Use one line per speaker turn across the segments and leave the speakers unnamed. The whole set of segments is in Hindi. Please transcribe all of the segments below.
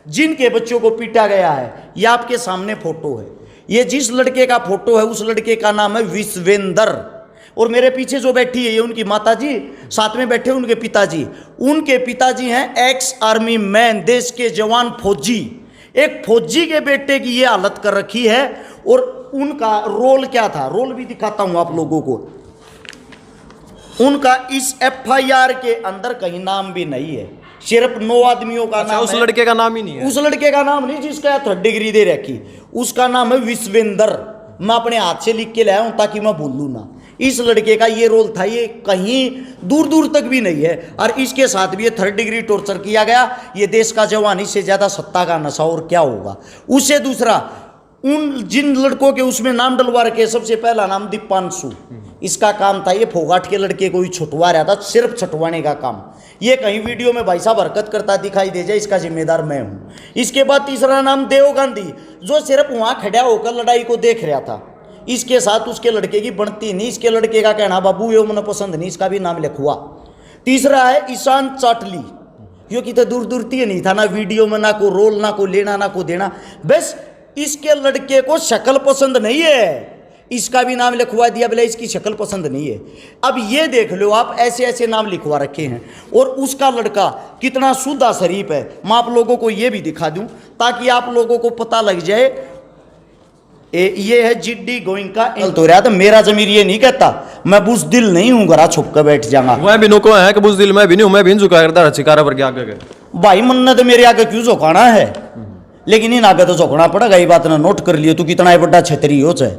जिनके बच्चों को पीटा गया है। ये आपके सामने फोटो है, ये जिस लड़के का फोटो है उस लड़के का नाम है विश्वेंद्र। और मेरे पीछे जो बैठी है ये उनकी माता जी, साथ में बैठे उनके पिताजी। उनके पिताजी हैं एक्स आर्मी मैन, देश के जवान फौजी। एक फौजी के बेटे की ये हालत कर रखी है। और उनका रोल क्या था, रोल भी दिखाता हूं आप लोगों को। उनका इस एफआईआर के अंदर कहीं नाम भी नहीं है, सिर्फ 9 आदमियों का नाम
उस लड़के का नाम ही नहीं है।
उस लड़के का नाम नहीं जिसका 3rd डिग्री दे रखी, उसका नाम है विश्वेंद्र। मैं अपने हाथ से लिख के लाया हूं ताकि मैं भूलूं ना। इस लड़के का ये रोल था, ये कहीं दूर दूर तक भी नहीं है। और इसके साथ भी ये 3rd डिग्री टॉर्चर किया गया। ये देश का जवान, इससे ज्यादा सत्ता का नशा और क्या होगा। उससे दूसरा, उन जिन लड़कों के उसमें नाम डलवा रखे, सबसे पहला नाम दीपांशु। इसका काम था ये फोगाट के लड़के को ही छुटवा रहा था, सिर्फ छुटवाने का काम। ये कहीं वीडियो में भाई साहब हरकत करता दिखाई दे जाए, इसका जिम्मेदार मैं हूं। इसके बाद तीसरा नाम देव गांधी, जो सिर्फ वहां खड़ा होकर लड़ाई को देख रहा था। इसके साथ उसके लड़के की बनती नहीं। इसके लड़के का कहना बाबू ये मन पसंद नहीं, इसका भी नाम लिखवा। तीसरा है ईशान चाटली, क्योंकि तो दूर दूर नहीं था ना वीडियो में, ना को रोल, ना को लेना ना को देना। बस इसके लड़के को शक्ल पसंद नहीं है, इसका भी नाम लिखवा दिया, बोले इसकी शक्ल पसंद नहीं है। अब ये देख लो आप, ऐसे ऐसे नाम लिखवा रखे हैं। और उसका लड़का कितना शुद्ध शरीफ है, मैं आप लोगों को ये भी दिखा दूं ताकि आप लोगों को पता लग जाए। ये है जिड्डी गोइंग का तो रहा था। मेरा जमीर ये नहीं कहता, मैं बुज़दिल नहीं हूं, घरा छुप कर बैठ जाऊंगा।
मैं भी नुको है कि बुज़दिल मैं भी नहीं हूं, मैं भी झुका करता चिकारा पर क्या आगे
भाई मन्नत मेरे आगे क्यों झोंकाना है, लेकिन इन आगे तो झोंकना पड़ेगा। ये बात ना नोट कर लियो, तू कितना बड़ा छतरी हो चाहे।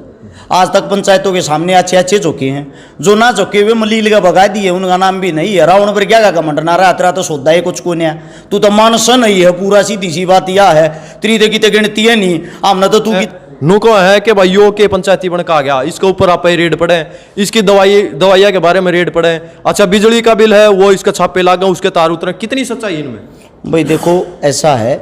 आज तक पंचायतों के सामने अच्छे अच्छे झोंके हैं, जो ना झोंके हुए मलील का भगा दिए, उनका नाम भी नहीं है। रावण पर क्या का कमंड ना रहा तेरा तो सौदा है कुछ को नहीं। तू तो मानस नहीं है पूरा, सीधी सी बात यह है। तेरी तो कितने गिनती है नहीं, हमने तो तू
नुको है कि भाइयों के पंचायती बन का गया, इसके ऊपर आप रेड पड़े, इसकी दवाइयाँ के बारे में रेड पड़े। अच्छा बिजली का बिल है वो इसका छापे लागा, उसके तार उतरे, कितनी सच्चाई इनमें।
भाई देखो ऐसा है,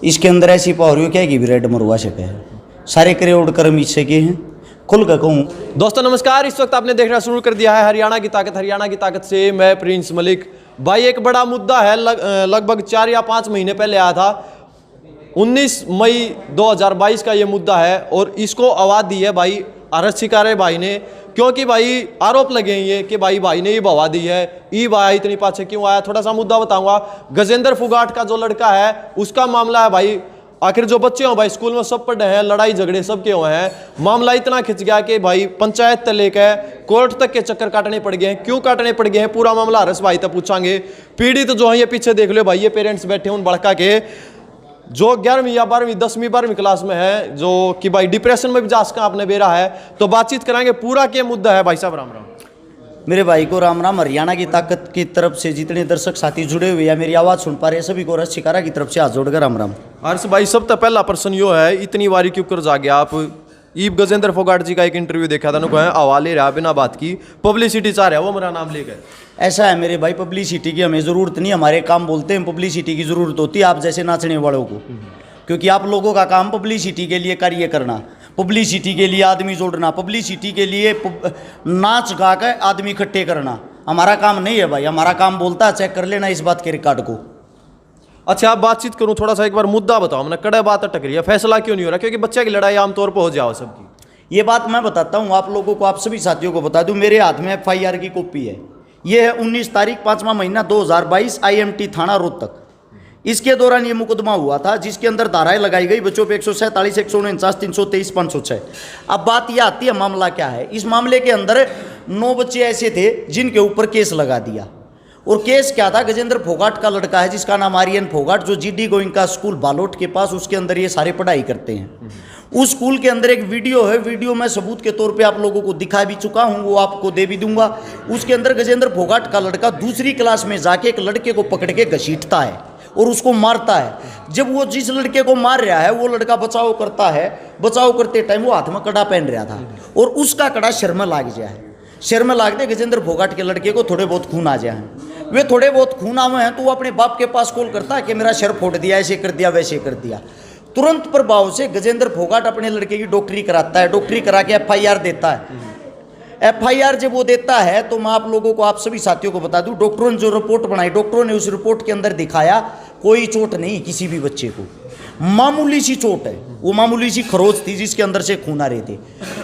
इसके अंदर ऐसी पावर हो क्या कि भी रेड मरवा सके है। सारे करोड़ कर्म इससे के हैं, खुल कर कहूँ।
दोस्तों नमस्कार, इस वक्त आपने देखना शुरू कर दिया है हरियाणा की ताकत। हरियाणा की ताकत से मैं प्रिंस मलिक। भाई एक बड़ा मुद्दा है, लगभग 4 या 5 महीने पहले आया था। 19 मई 2022 का ये मुद्दा है और इसको आवाज़ दी है भाई आरएस शिकारे भाई ने, क्योंकि भाई आरोप लगे हैं ये कि भाई ने ये बवा दी है। ई भाई इतनी पाछे क्यों आया, थोड़ा सा मुद्दा बताऊंगा। गजेंद्र फोगाट का जो लड़का है उसका मामला है भाई। आखिर जो बच्चे हो भाई स्कूल में सब पढ़े हैं, लड़ाई झगड़े सबके हुए हैं, मामला इतना खिंच गया कि भाई पंचायत से लेकर कोर्ट तक के चक्कर काटने पड़ गए हैं। क्यों काटने पड़ गए हैं, पूरा मामला आरएस भाई तक पूछांगे। पीड़ित जो है ये पीछे देख लो भाई, ये पेरेंट्स बैठे उन बड़का के जो 11वीं या 12वीं 10वीं 12वीं क्लास में है, जो कि भाई डिप्रेशन में भी जा सका आपने बेरा है। तो बातचीत कराएंगे, पूरा क्या मुद्दा है। भाई साहब राम राम।
मेरे भाई को राम राम। हरियाणा की ताकत की तरफ से जितने दर्शक साथी जुड़े हुए या मेरी आवाज़ सुन पा रहे हैं सभी को आरएस शिकारा की तरफ से हाथ जोड़कर राम राम।
आरएस भाई सब तो पहला प्रश्न यो है, इतनी बारी क्यों कर जागे आप। ईब गजेंद्र फोगाट जी का एक इंटरव्यू देखा था, उनको हवाले रहा बिना बात की, पब्लिसिटी चाह रहा है वो मेरा नाम ले गए।
ऐसा है मेरे भाई, पब्लिसिटी की हमें ज़रूरत नहीं, हमारे काम बोलते हैं पब्लिसिटी की ज़रूरत होती है आप जैसे नाचने वालों को। क्योंकि आप लोगों का काम पब्लिसिटी के लिए कार्य करना, पब्लिसिटी के लिए आदमी जोड़ना, पब्लिसिटी के लिए नाच गा कर आदमी इकट्ठे करना हमारा काम नहीं है भाई। हमारा काम बोलता है, चेक कर लेना इस बात के रिकॉर्ड को।
अच्छा आप बातचीत करूं थोड़ा सा, एक बार मुद्दा बताओ। मैंने कड़े बात अटक रही है, फैसला क्यों नहीं हो रहा, क्योंकि बच्चे की लड़ाई आमतौर पर हो जाओ सबकी।
ये बात मैं बताता हूँ आप लोगों को, आप सभी साथियों को बता दूं। मेरे हाथ में एफआईआर की कॉपी है, ये है 19 तारीख 5वां महीना 2022 IMT थाना रोहतक। इसके दौरान ये मुकदमा हुआ था जिसके अंदर धाराएं लगाई गई बच्चों पे 147, 149, 323, 506। अब बात यह आती है मामला क्या है। इस मामले के अंदर 9 बच्चे ऐसे थे जिनके ऊपर केस लगा दिया। और केस क्या था, गजेंद्र फोगाट का लड़का है जिसका नाम आर्यन फोगाट, जो जिड्डी गोइंग का स्कूल बालोट के पास, उसके अंदर ये सारे पढ़ाई करते हैं। उस स्कूल के अंदर एक वीडियो है, वीडियो मैं सबूत के तौर पे आप लोगों को दिखा भी चुका हूं, वो आपको दे भी दूंगा। उसके अंदर गजेंद्र फोगाट का लड़का दूसरी क्लास में जाके एक लड़के को पकड़ के घसीटता है और उसको मारता है। जब वो जिस लड़के को मार रहा है वो लड़का बचाव करता है, बचाव करते टाइम वो हाथ में कड़ा पहन रहा था और उसका कड़ा सिर में लाग गया है। सिर में लाग दे गजेंद्र फोगाट के लड़के को थोड़े बहुत खून आ जाए। वे थोड़े बहुत खून आवे हैं तो वो अपने बाप के पास कॉल करता है कि मेरा सिर फोड़ दिया, ऐसे कर दिया वैसे कर दिया। तुरंत प्रभाव से गजेंद्र फोगाट अपने लड़के की डॉक्टरी कराता है, डॉक्टरी करा के एफआईआर देता है। एफआईआर जब वो देता है तो मैं आप लोगों को, आप सभी साथियों को बता दूं, डॉक्टरों ने जो रिपोर्ट बनाई, डॉक्टरों ने उस रिपोर्ट के अंदर दिखाया कोई चोट नहीं किसी भी बच्चे को, मामूली सी चोट है, वो मामूली सी खरोच थी जिसके अंदर से खून आ रहे थे।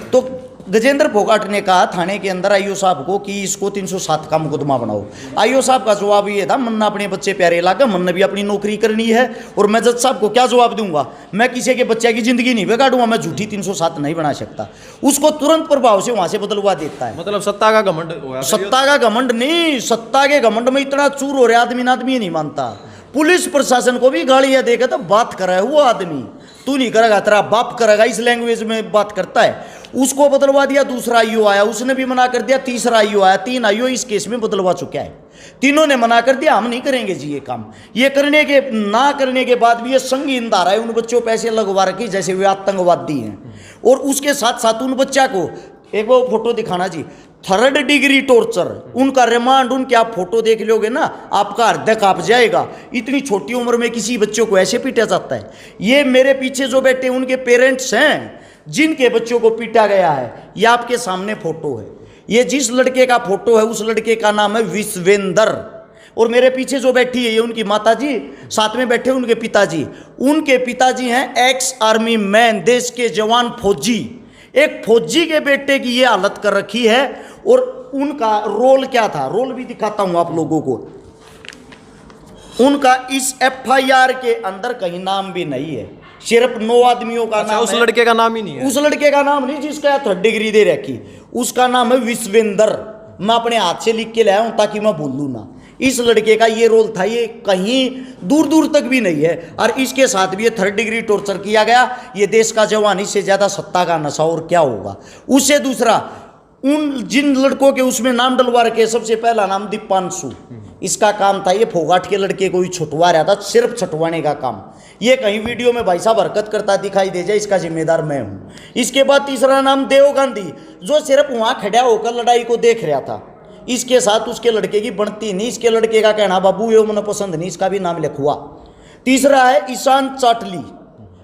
तो गजेंद्र फोगाट ने कहा थाने के अंदर आईओ साहब को कि इसको 307 का मुकदमा बनाओ। आईओ साहब का जवाब ये था, मन्ना अपने बच्चे प्यारे लागा, मन ने भी अपनी नौकरी करनी है, और मैं जज साहब को क्या जवाब दूंगा, मैं किसी के बच्चे की जिंदगी नहीं बिगाड़ूंगा, मैं झूठी 307 नहीं बना सकता। उसको तुरंत प्रभाव से वहां से बदलवा देता है।
मतलब सत्ता का घमंड हुआ।
सत्ता का घमंड नहीं, सत्ता के घमंड में इतना चूर हो रहा आदमी आदमी नहीं मानता। पुलिस प्रशासन को भी गालियां देगा तो बात कर रहा है वो आदमी, तू नहीं करेगा तेरा बाप करेगा, इस लैंग्वेज में बात करता है। उसको बदलवा दिया, दूसरा आईओ आया उसने भी मना कर दिया, तीसरा आईओ आया, 3 आईओ इस केस में बदलवा चुका है। तीनों ने मना कर दिया, हम नहीं करेंगे जी ये काम। ये करने के ना करने के बाद भी ये संगीन धारा है, उन बच्चों पैसे लगवा रखी जैसे वे आतंकवादी हैं। और उसके साथ साथ उन बच्चा को एक वो फोटो दिखाना जी, 3rd डिग्री टॉर्चर, उनका रिमांड, उनके आप फोटो देख लोगे ना आपका हृदय कांप जाएगा। इतनी छोटी उम्र में किसी बच्चों को ऐसे पीटा जाता है। ये मेरे पीछे जो बैठे उनके पेरेंट्स हैं जिनके बच्चों को पीटा गया है, ये आपके सामने फोटो है। ये जिस लड़के का फोटो है उस लड़के का नाम है विश्वेंद्र, और मेरे पीछे जो बैठी है ये उनकी माता जी, साथ में बैठे उनके पिताजी। उनके पिताजी हैं एक्स आर्मी मैन, देश के जवान फौजी। एक फौजी के बेटे की ये हालत कर रखी है। और उनका रोल क्या था, रोल भी दिखाता हूं आप लोगों को। उनका इस एफआईआर के अंदर कहीं नाम भी नहीं है, सिर्फ 9 आदमियों का नाम
उस लड़के का नाम ही नहीं है।
उस लड़के का नाम नहीं जिसका 3rd डिग्री दे रखी, उसका नाम है विश्वेंद्र। मैं अपने हाथ से लिख के लाया हूं ताकि मैं भूलूं ना। इस लड़के का ये रोल था, ये कहीं दूर दूर तक भी नहीं है। और इसके साथ भी ये 3rd डिग्री टॉर्चर किया गया। ये देश का जवान, इससे ज्यादा सत्ता का नशा और क्या होगा। उससे दूसरा, उन जिन लड़कों के उसमें नाम डलवा रखे, सबसे पहला नाम दीपांशु, इसका काम था ये फोगाट के लड़के को ही छुटवा रहा था, सिर्फ छुटवाने का काम। ये कहीं वीडियो में भाई साहब हरकत करता दिखाई दे जाए, इसका जिम्मेदार मैं हूं। इसके बाद तीसरा नाम देव गांधी, जो सिर्फ वहां खड़ा होकर लड़ाई को देख रहा था। इसके साथ उसके लड़के की बनती नहीं, इसके लड़के का कहना बाबू ये मुझे पसंद नहीं, इसका भी नाम लिखवा। तीसरा है ईशान चाटली,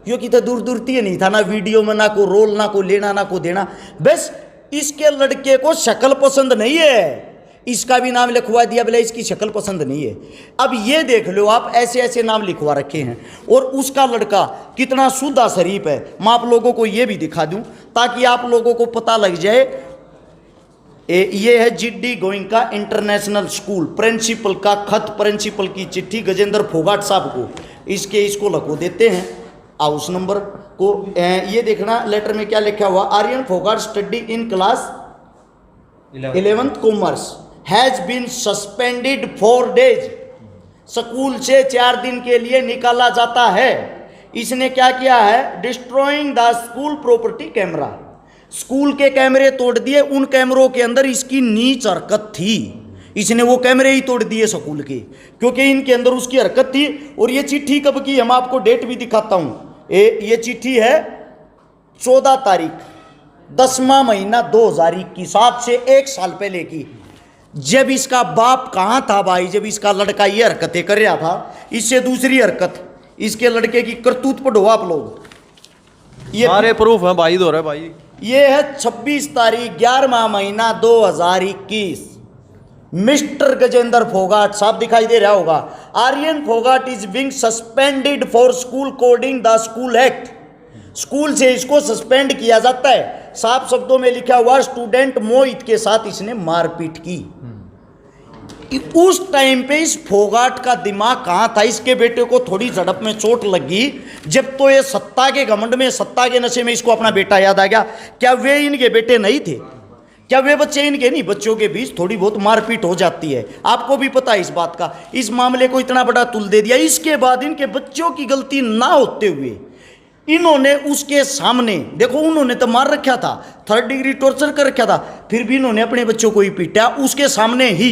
यो कि तो दूर दूर नहीं था ना वीडियो में, ना को रोल, ना को लेना ना को देना, बस इसके लड़के को शक्ल पसंद नहीं है, इसका भी नाम लिखवा दिया, बोले इसकी शक्ल पसंद नहीं है। अब ये देख लो आप, ऐसे ऐसे नाम लिखवा रखे हैं। और उसका लड़का कितना शुद्धा शरीफ है, मैं आप लोगों को ये भी दिखा दूं ताकि आप लोगों को पता लग जाए। ये है GD Goenka international school, principal का खत, प्रिंसिपल की चिट्ठी गजेंद्र फोगाट साहब को, इसको लखो देते हैं हाउस नंबर को। ये देखना लेटर में क्या लिखा हुआ, Aryan Phogat study in class 11th commerce has been suspended 4 days, school से 4 दिन के लिए निकाला जाता है। इसने क्या किया है, destroying the school property camera, school के कैमरे तोड़ दिए। उन कैमरों के अंदर इसकी नीच हरकत थी, इसने वो कैमरे ही तोड़ दिए स्कूल के, क्योंकि इनके अंदर उसकी हरकत थी। और ये चिट्ठी कब की, हम आपको डेट भी दिखाता हूं। ये चिट्ठी है 14 तारीख 10वां महीना 2021, आज से 1 साल पहले की। जब इसका बाप कहाँ था भाई, जब इसका लड़का ये हरकतें कर रहा था। इससे दूसरी हरकत, इसके लड़के की करतूत पढ़ो आप लोग, ये
सारे प्रूफ हैं भाई, दो रहे भाई।
ये है 26 तारीख 11वां महीना 2021। मिस्टर गजेंद्र फोगाट साहब दिखाई दे रहा होगा, Aryan Phogat is being suspended for school coding the school act, school से इसको सस्पेंड किया जाता है। साफ शब्दों में लिखा हुआ, स्टूडेंट मोहित के साथ इसने मारपीट की। उस टाइम पे इस फोगाट का दिमाग कहाँ था, इसके बेटे को थोड़ी झड़प में चोट लगी, जब तो ये सत्ता के घमंड में, सत्ता के नशे में इसको अपना बेटा याद आ गया। क्या वे इनके बेटे नहीं थे, क्या वे बच्चे इनके नहीं? बच्चों के बीच थोड़ी बहुत मारपीट हो जाती है, आपको भी पता है इस बात का। इस मामले को इतना बड़ा तुल दे दिया, इसके बाद इनके बच्चों की गलती ना होते हुए इन्होंने उसके सामने, देखो उन्होंने तो मार रखा था, 3rd डिग्री टॉर्चर कर रखा था, फिर भी इन्होंने अपने बच्चों को ही पीटा उसके सामने ही।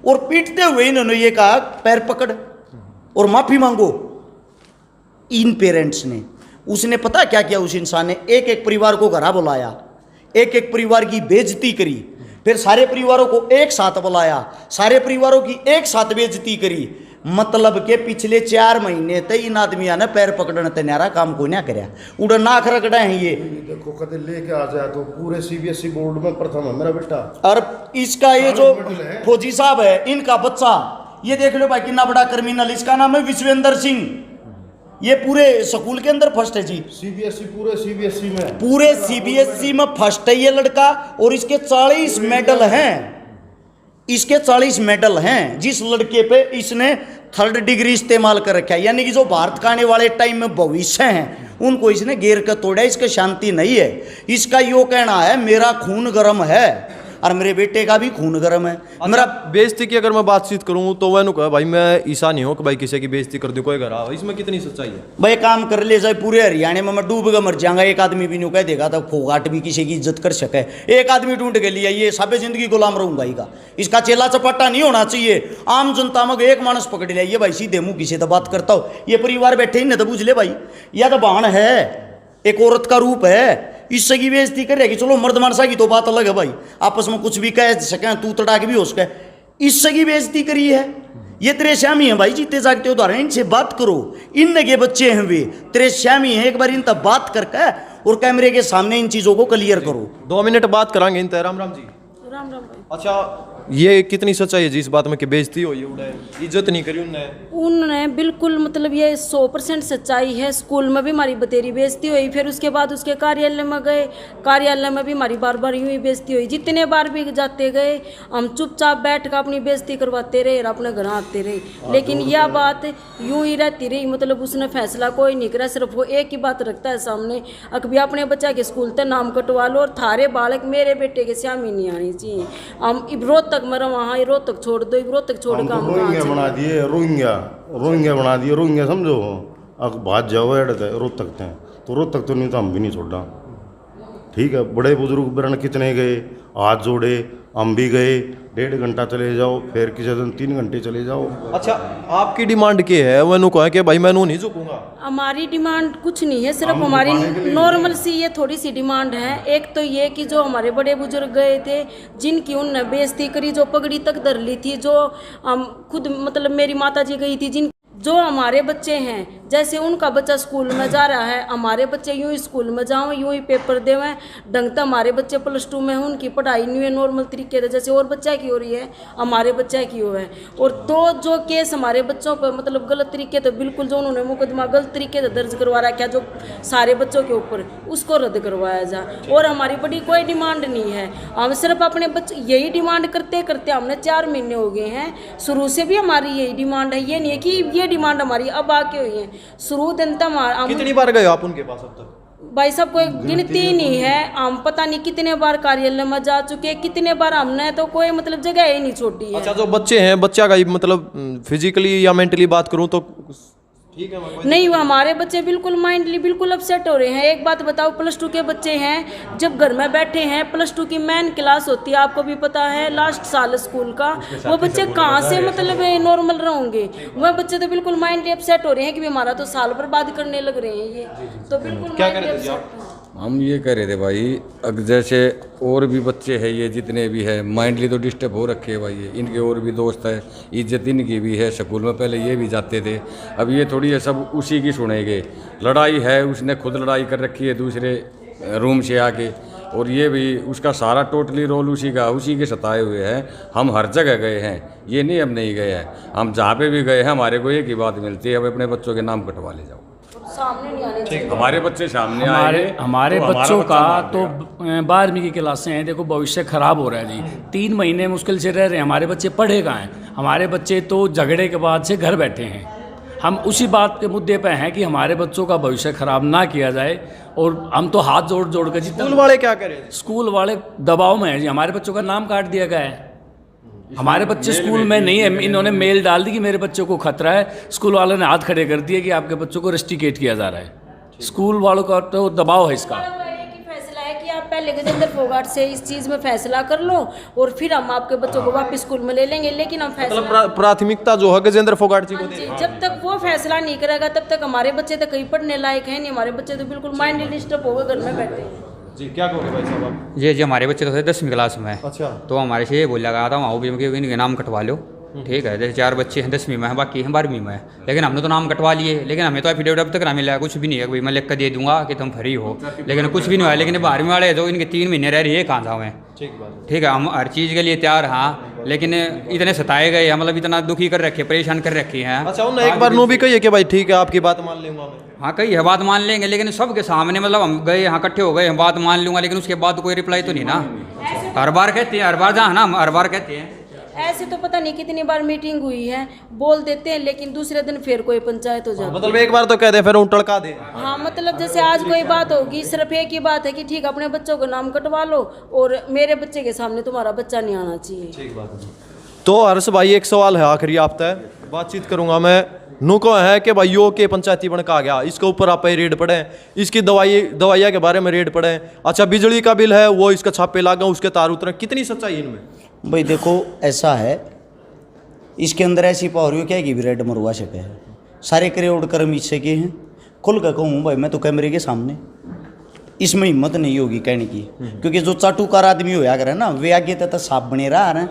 और पीटते हुए इन्होंने ये कहा पैर पकड़ और माफी मांगो। इन पेरेंट्स ने, उसने पता क्या किया उस इंसान ने, एक एक परिवार को घर बुलाया, एक एक परिवार की बेइज्जती करी, फिर सारे परिवारों को एक साथ बुलाया, सारे परिवारों की एक साथ बेइज्जती करी। मतलब के पिछले 4 महीने तक इन आदमिया ने पैर पकड़ने तैयारा काम को ना करया उड़ा नाक रगड़ा है ये।
देखो कदे लेके आ जाए तो पूरे सीबीएसई बोर्ड में प्रथम है मेरा बेटा।
और इसका ये जो फौजी साहब है इनका बच्चा ये देख लो भाई कितना बड़ा क्रिमिनल, इसका नाम है विश्वेंद्र सिंह, ये पूरे स्कूल के अंदर फर्स्ट है जी।
सीबीएसई
पूरे सीबीएसई में फर्स्ट है ये लड़का। और इसके 40 मेडल हैं, इसके 40 मेडल हैं। जिस लड़के पे इसने 3rd डिग्री इस्तेमाल कर रखा है, यानी कि जो भारत का आने वाले टाइम में भविष्य हैं उनको इसने घेर कर तोड़ा। इसका शांति नहीं है। इसका यो कहना है मेरा खून गर्म है और मेरे बेटे का भी खून गर्म है। मेरा
बेइज्जती की अगर मैं बातचीत करूं तो मैंने कहा भाई मैं ईसा नहीं हूं कि भाई किसी की बेइज्जती कर दूं कोई घर आओ, इसमें कितनी सच्चाई है?
भाई काम कर ले जाए पूरे हरियाणा में मैं डूब कर मर जाऊंगा, एक आदमी भी नहीं कह देगा तो फोगाट भी किसी की इज्जत कर सके। एक आदमी ढूंढ के लिया ये साबे जिंदगी गुलाम रहूंगा इसका। इसका चेला चपाटा नहीं होना चाहिए। आम जनता में एक मानस पकड़ लिया ये भाई सीधे मुंह किसी से बात करता हो, ये परिवार बैठे ही नहीं तो पूछ ले भाई या तो बहन है, एक औरत का रूप है, इससे की बेइज्जती करेगी। चलो मर्द मानसा की तो बात अलग है भाई, आपस में कुछ भी कह सकें, तू तड़ाक भी हो सके। इससे की बेइज्जती करी है। ये तेरे श्यामी हैं भाई, जीते जागते उदाहरण, इनसे बात करो। इन के बच्चे हैं वे तेरे श्यामी हैं, एक बार इन तक बात करके और कैमरे के सामने इन चीजों को क्लियर करो।
2 मिनट बात करांगे इन राम राम जी।
राम राम भाई।
अच्छा ये कितनी सच्चाई है जी इस बात में कि बेइज्जती हुई है, इज्जत नहीं करी
उन्होंने बिल्कुल मतलब ये 100% सच्चाई है। स्कूल में भी हमारी बतेरी बेइज्जती हुई, फिर उसके बाद उसके कार्यालय में गए, कार्यालय में भी हमारी बार बार यूँ ही बेइज्जती हुई। जितने बार भी जाते गए हम चुपचाप बैठ कर अपनी बेइज्जती करवाते रहे और अपने घर आते रहे। लेकिन यह बात यूँ ही रहती रही, मतलब उसने फैसला कोई नहीं करा। सिर्फ वो एक ही बात रखता है सामने, अकभी अपने बच्चा के स्कूल तक नाम कटवा लो और थारे बालक मेरे बेटे के श्यामी नहीं आनी चाहिए। हम रोज तक मरा वहाँ रोहतक छोड़ दो, रोहतक छोड़ कर
रोहिंग्या बना दिए, रोहिंग्या बना दिए, रोहिंग्या समझो। अब भाग जाओ रोहतक थे तो रोहतक तो नहीं तो हम भी नहीं छोड़ा। ठीक है, बड़े बुजुर्ग बरन कितने गए, हाथ जोड़े, हम भी गए। 1.5 घंटा चले जाओ, फिर किसी दिन 3 घंटे चले जाओ।
अच्छा आपकी डिमांड क्या है? मैंने कहा कि भाई मैं नहीं झुकूंगा।
हमारी डिमांड कुछ नहीं है, सिर्फ हमारी नॉर्मल सी ये थोड़ी सी डिमांड है। एक तो ये कि जो हमारे बड़े बुजुर्ग गए थे, जिनकी उनने बेइज्जती करी, जो पगड़ी तक धर ली थी, जो हम खुद मतलब मेरी माता जी गई थी, जिन जो हमारे बच्चे हैं, जैसे उनका बच्चा स्कूल में जा रहा है, हमारे बच्चे यूं ही स्कूल में जाओ, यूं ही पेपर देवें। ढंग तक हमारे बच्चे +2 में हैं, उनकी पढ़ाई नहीं है नॉर्मल तरीके से, जैसे और बच्चा की हो रही है हमारे बच्चा की हो है। और तो जो केस हमारे बच्चों पर मतलब गलत तरीके से, बिल्कुल जो उन्होंने मुकदमा गलत तरीके से दर्ज करवा रखा है जो सारे बच्चों के ऊपर, उसको रद्द करवाया जाए। और हमारी बड़ी कोई डिमांड नहीं है, हम सिर्फ अपने बच्चे यही डिमांड करते करते हमने 4 महीने हो गए हैं। शुरू से भी हमारी यही डिमांड है, ये नहीं है कि ये डिमांड हमारी अब आके हुई है। शुरू दिन तक
कितनी बार गए आप उनके पास अब तक?
भाई साहब कोई गिनती ही नहीं है। हम पता नहीं कितने बार कार्यालय में जा चुके, कितने बार हमने तो कोई मतलब जगह ही नहीं छोड़ी है।
अच्छा जो बच्चे हैं, बच्चा का मतलब फिजिकली या मेंटली बात करूं तो ठीक है
नहीं, वो हमारे बच्चे बिल्कुल माइंडली बिल्कुल अपसेट हो रहे हैं। एक बात बताओ, +2 के बच्चे हैं, जब घर में बैठे हैं, +2 की मेन क्लास होती है, आपको भी पता है, लास्ट साल स्कूल का, वो बच्चे कहाँ से मतलब नॉर्मल रहेंगे? वह बच्चे तो बिल्कुल माइंडली अपसेट हो रहे हैं कि हमारा तो साल बर्बाद करने लग रहे हैं ये। तो बिल्कुल
क्या कह रहे थे
हम ये कह रहे थे भाई, अगर जैसे और भी बच्चे हैं, ये जितने भी है माइंडली तो डिस्टर्ब हो रखे हैं भाई। ये इनके और भी दोस्त है, इज्जत इनकी भी है, स्कूल में पहले ये भी जाते थे। अब ये थोड़ी है सब उसी की सुनेंगे। लड़ाई है, उसने खुद लड़ाई कर रखी है दूसरे रूम से आके, और ये भी उसका सारा टोटली रोल उसी का, उसी के सताए हुए हैं। हम हर जगह गए हैं, ये नहीं हम नहीं गए हैं। हम जहाँ पे भी गए हैं हमारे को एक ही बात मिलती है, अब अपने बच्चों के नाम कटवा ले जाओ,
सामने नहीं आने चाहिए।
हमारे बच्चे सामने आए।
हमारे बच्चों का तो 12वीं की क्लासें हैं, देखो भविष्य खराब हो रहा है जी। 3 महीने मुश्किल से रह रहे हैं, हमारे बच्चे पढ़े कहाँ हैं? हमारे बच्चे तो झगड़े के बाद से घर बैठे हैं। हम उसी बात के मुद्दे पे हैं कि हमारे बच्चों का भविष्य खराब ना किया जाए, और हम तो हाथ जोड़ जोड़ कर
स्कूल वाले क्या करें?
स्कूल वाले दबाव में हैं जी। हमारे बच्चों का नाम काट दिया गया है, हमारे बच्चे स्कूल में नहीं है। इन्होंने मेल डाल दी कि मेरे बच्चों को खतरा है, स्कूल वालों ने हाथ खड़े कर दिए कि आपके बच्चों को रेस्ट्रिकेट किया जा रहा है। स्कूल वालों का तो दबाव है इसका।
फैसला है कि आप पहले गजेंद्र फोगाट से इस चीज़ में फैसला कर लो और फिर हम आपके बच्चों को वापस स्कूल में ले लेंगे। लेकिन हम फैसला
मतलब प्राथमिकता जो है गजेंद्र फोगाट जी को दे।
जब तक वो फैसला नहीं करेगा तब तक हमारे बच्चे तो कहीं पढ़ने लायक है नहीं। हमारे बच्चे तो बिल्कुल माइंड डिस्टर्ब होकर घर में बैठे हैं।
जी क्या कहोगे भाई साहब आप?
ये जो हमारे बच्चे तो थे 10वीं क्लास में।
अच्छा
तो हमारे से ये बोला गया था वहाँ भी कि इनके नाम कटवा लो, ठीक है, जैसे 4 बच्चे हैं 10वीं में हैं, बाकी हैं 12वीं में हैं, लेकिन हमने तो नाम कटवा लिए, लेकिन हमें तो एफिडेविट अब तक ना मिला है, कुछ भी नहीं है। भाई मैं लिख कर दे दूंगा कि तुम फ्री हो, लेकिन कुछ भी नहीं हुआ। लेकिन 12वीं वाले जो इनके 3 महीने रह रही है कहाँ जाओ हैं। ठीक है, हम हर चीज़ के लिए तैयार हाँ, लेकिन इतने सताए गए हैं, मतलब इतना दुखी कर रखे, परेशान कर रखे हैं।
अच्छा उन्हें एक बार नो भी कहिए कि भाई ठीक है आपकी बात मान लूंगा मैं।
हाँ कही है, बात मान लेंगे, लेकिन सबके सामने मतलब हम गए यहाँ इकट्ठे हो गए, हम बात मान लूंगा, लेकिन उसके बाद कोई रिप्लाई तो नहीं ना। हर बार कहते हैं, हर बार जहाँ ना हर बार कहते हैं।
ऐसे तो पता नहीं कितनी बार मीटिंग हुई है, बोल देते हैं, लेकिन दूसरे दिन फिर कोई पंचायत हो जाती है।
मतलब एक बार तो कह दे फिर उन टड़का दे।
हाँ मतलब जैसे आज कोई बात होगी, सिर्फ एक ही बात है कि ठीक अपने बच्चों का नाम कटवा लो और मेरे बच्चे के सामने तुम्हारा बच्चा नहीं आना चाहिए।
तो हर्ष भाई एक सवाल है आखिरी आप तक बातचीत करूंगा मैं। नुको है कि भाई यो के पंचायती बन का गया, इसके ऊपर आप रेड पड़े, इसकी दवाइयाँ के बारे में रेड पड़े। अच्छा बिजली का बिल है वो इसका छापे लागा, उसके तार उतरे, कितनी सच्चाई है इनमें?
भाई देखो ऐसा है, इसके अंदर ऐसी पावर हो क्या कि भी रेड मरवा सके है। सारे क्रियोड कर्म इससे के हैं। खुल कर कहूँ भाई मैं तो कैमरे के सामने, इसमें हिम्मत नहीं होगी कहने की, क्योंकि जो चाटुकार आदमी होया करे ना वे आगे तो साफ बने रहा रहे,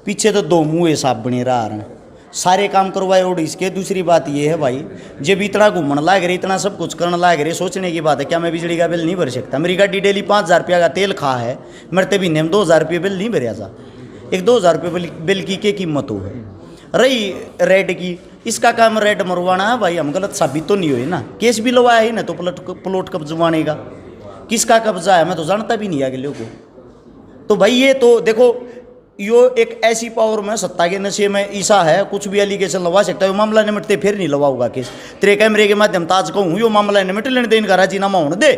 पीछे तो 2 मुँह साफ बने रहा रहे, सारे काम करवाए। और इसके दूसरी बात ये है भाई, जब इतना घूमने लाग रही, इतना सब कुछ करने लाग रही, सोचने की बात है क्या मैं बिजली का बिल नहीं भर सकता? मेरी गाड़ी डेली 5,000 रुपया का तेल खा है, मरते भी नेम 2,000 रुपये बिल नहीं भरिया जा। एक 2,000 रुपये बिल की क्या कीमत हो है? रही रेड की, इसका काम रेड मरवाना है भाई, हम गलत साबित तो नहीं हुए ना, केस भी लवाया ही ना, तो प्लॉट कब्जवाने का किसका कब्जा है मैं तो जानता भी नहीं अगले को। तो भाई ये तो देखो यो एक ऐसी पावर में सत्ता के नशे में ईसा है, कुछ भी एलिगेशन लगा सकता है, मामला निमटते फिर नहीं लवाऊगा केस। तेरे कैमरे के माध्यम ताज कहूँ यो मामला निमट लेने दे, इनका राजीनामा होने दे।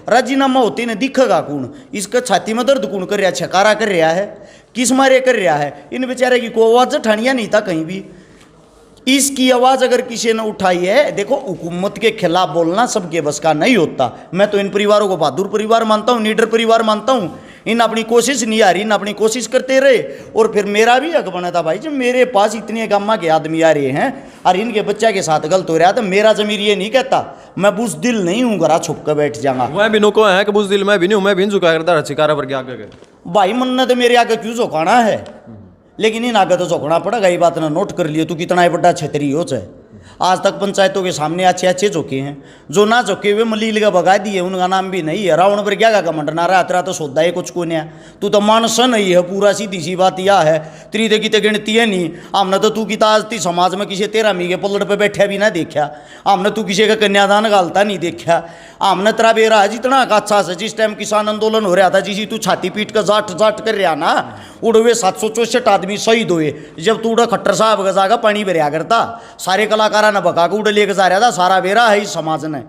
राजीनामा होते ने दिखेगा कौन, इसका छाती में दर्द कौन कर रहा है, छकारा कर रहा है, किस मारे कर रहा है? इन बेचारे की कोई आवाज़ ठानिया नहीं था कहीं भी। इसकी आवाज़ अगर किसी ने उठाई है, देखो हुकूमत के खिलाफ बोलना सबके बस का नहीं होता। मैं तो इन परिवारों को बहादुर परिवार मानता हूँ, नीडर परिवार मानता हूँ। इन अपनी कोशिश नहीं आ रही, इन अपनी कोशिश करते रहे, और फिर मेरा भी हक बना था भाई, जब मेरे पास इतने गामा के आदमी आ रहे हैं और इनके बच्चे के साथ गलत हो रहा है, तो मेरा जमीर ये नहीं कहता मैं बुज़दिल नहीं हूँ, घरा छुप कर बैठ जाऊंगा।
मैं भी नुको है कि बुज़दिल मैं भी नहीं हूँ, मैं भी झुका करता रचिकारा पर क्या कर
भाई मन्नत मेरे आगे क्यों झोंकाना है, लेकिन इन आगे तो झोंकना पड़ेगा। ये बात ना नोट कर लियो, तू कितना बड़ा छतरी हो चाहे। आज तक पंचायतों के सामने अच्छे अच्छे झोंके हैं, जो ना झोंके हुए मलील का भगा दिए, उनका नाम भी नहीं है। रावण पर क्या का कमंड ना रहा, तेरा तो सौदा है कुछ को नहीं। तू तो मानस नहीं है पूरा, सीधी सी बात यह है। तेरी तो कितने गिनती है नहीं, हमने तो तू किता आज समाज में किसी 13 मी के पलट पर बैठा भी ना देखा, हमने तू किसी का कन्यादान गालता नहीं देखा, हमने तेरा बेरा जितना अच्छा से जिस टाइम किसान आंदोलन हो रहा था, जिसी तू छाती पीट कर जाट जाट कर रहा ना, उड़वे 764 आदमी शहीद हुए। जब तू उड़ा खट्टर साहब का जागा पानी भरिया करता, सारे कलाकारा ने भगा के उड़ लेकर जा रहा था, सारा बेरा है इस समाज ने।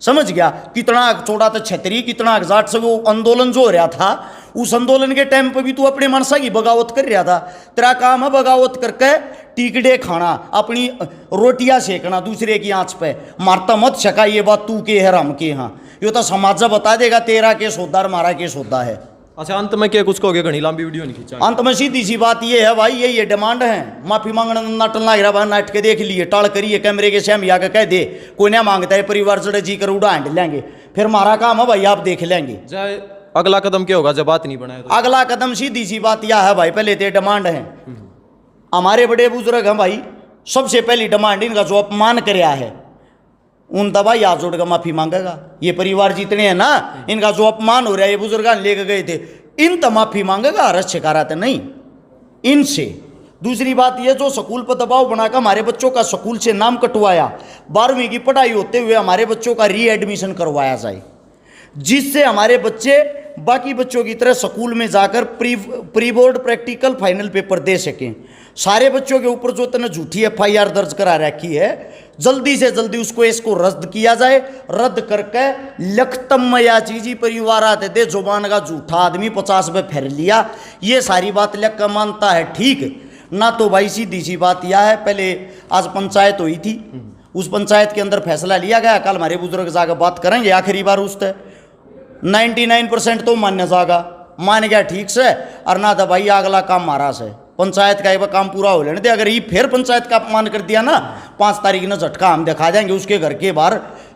समझ गया कितना छोटा था छतरी, कितना जाट से वो आंदोलन जो हो रहा था, उस आंदोलन के टाइम पे भी तू अपने मनसा की बगावत कर रहा था। तेरा काम है बगावत करके टिकड़े खाना, अपनी रोटियां सेकना दूसरे की आंच पे, मारता मत छका। ये बात तू के है राम के, हाँ ये तो समाज बता देगा तेरा के सौदा और मारा के सौदा है।
अच्छा अंत में क्या कुछ कहोगे, घनी लंबी वीडियो नहीं खींचा।
अंत में सीधी सी बात ये है भाई, ये डिमांड है, माफी मांगना नाटन लग रहा भाई, नाट के देख लिए टाल करिए, कैमरे के सामने आकर कह दे कोई ना मांगता है, परिवार जड़े जी कर उड़ा हैंड लेंगे, फिर हमारा काम है भाई आप देख लेंगे।
जाए अगला कदम क्या होगा जब बात नहीं बनाए तो?
अगला कदम सीधी सी बात यह है भाई, पहले तो डिमांड है, हमारे बड़े बुजुर्ग हैं भाई, सबसे पहली डिमांड इनका जो अपमान कराया है उन दबाई हाथ जोड़ कर माफी मांगेगा। ये परिवार जितने हैं ना, इनका जो अपमान हो रहा है, ये बुजुर्ग लेके गए थे, इन तो माफी मांगेगा, अरस शिकाराते नहीं इनसे। दूसरी बात ये, जो स्कूल पर दबाव बनाकर हमारे बच्चों का स्कूल से नाम कटवाया, 12वीं की पढ़ाई होते हुए हमारे बच्चों का रीएडमिशन करवाया जाए, जिससे हमारे बच्चे बाकी बच्चों की तरह स्कूल में जाकर pre board practical final paper दे सकें। सारे बच्चों के ऊपर जो तने झूठी FIR दर्ज करा रखी है, जल्दी से जल्दी इसको रद्द किया जाए। रद्द करके लखतम या चीजी परिवार आते थे, जुबान का झूठा आदमी 50 पे फेर लिया, ये सारी बात लग कर मानता है ठीक ना। तो भाई सीधी सी बात यह है, पहले आज पंचायत हुई थी, उस पंचायत के अंदर फैसला लिया गया, कल हमारे बुजुर्ग जाकर बात करेंगे आखिरी बार उससे। 99% तो मान्य जागा, मान गया ठीक से, और ना था भाई अगला काम मारा से, पंचायत का एक काम पूरा हो लेने दे। अगर ये फिर पंचायत का अपमान कर दिया ना, 5 तारीख ने झटका हम दिखा देंगे उसके घर के बाहर,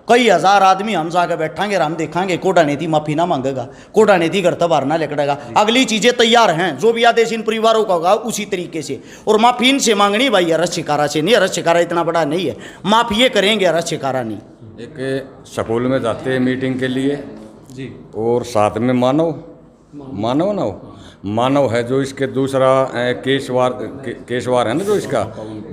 कई हजार आदमी हम जाकर बैठांगे और हम देखांगे कोडा ने थी माफी ना मांगेगा, कोडा ने थी घर तबार ना लकड़ेगा। अगली चीजें तैयार हैं, जो भी आदेश इन परिवारों का होगा उसी तरीके से। और माफी इनसे मांगनी भाई, अरस शिकारा से नहीं, अरस शिकारा इतना बड़ा नहीं है, माफी ये करेंगे, अरस शिकारा नहीं।
एक स्कूल में जाते हैं मीटिंग के लिए जी, और साथ में मानव है जो इसके दूसरा केशवार है ना जो इसका,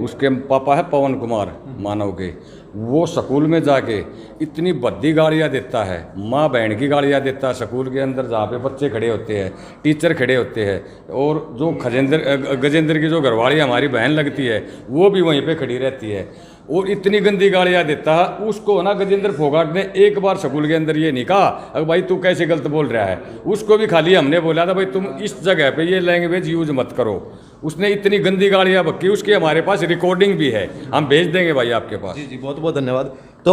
उसके पापा है पवन कुमार मानव के, वो स्कूल में जाके इतनी भद्दी गालियाँ देता है, माँ बहन की गालियाँ देता है स्कूल के अंदर जहाँ पे बच्चे खड़े होते हैं, टीचर खड़े होते हैं। और जो गजेंद्र की जो घरवाली हमारी बहन लगती है वो भी वहीं पे खड़ी रहती है और इतनी गंदी गालियाँ देता है उसको ना। गजेंद्र फोगाट ने एक बार स्कूल के अंदर ये नहीं कहा अगर भाई तू कैसे गलत बोल रहा है, उसको भी खाली हमने बोला था भाई तुम इस जगह पे ये लैंग्वेज यूज मत करो। उसने इतनी गंदी गालियाँ बक्की, उसकी हमारे पास रिकॉर्डिंग भी है, हम भेज देंगे भाई आपके पास।
जी जी, बहुत बहुत धन्यवाद।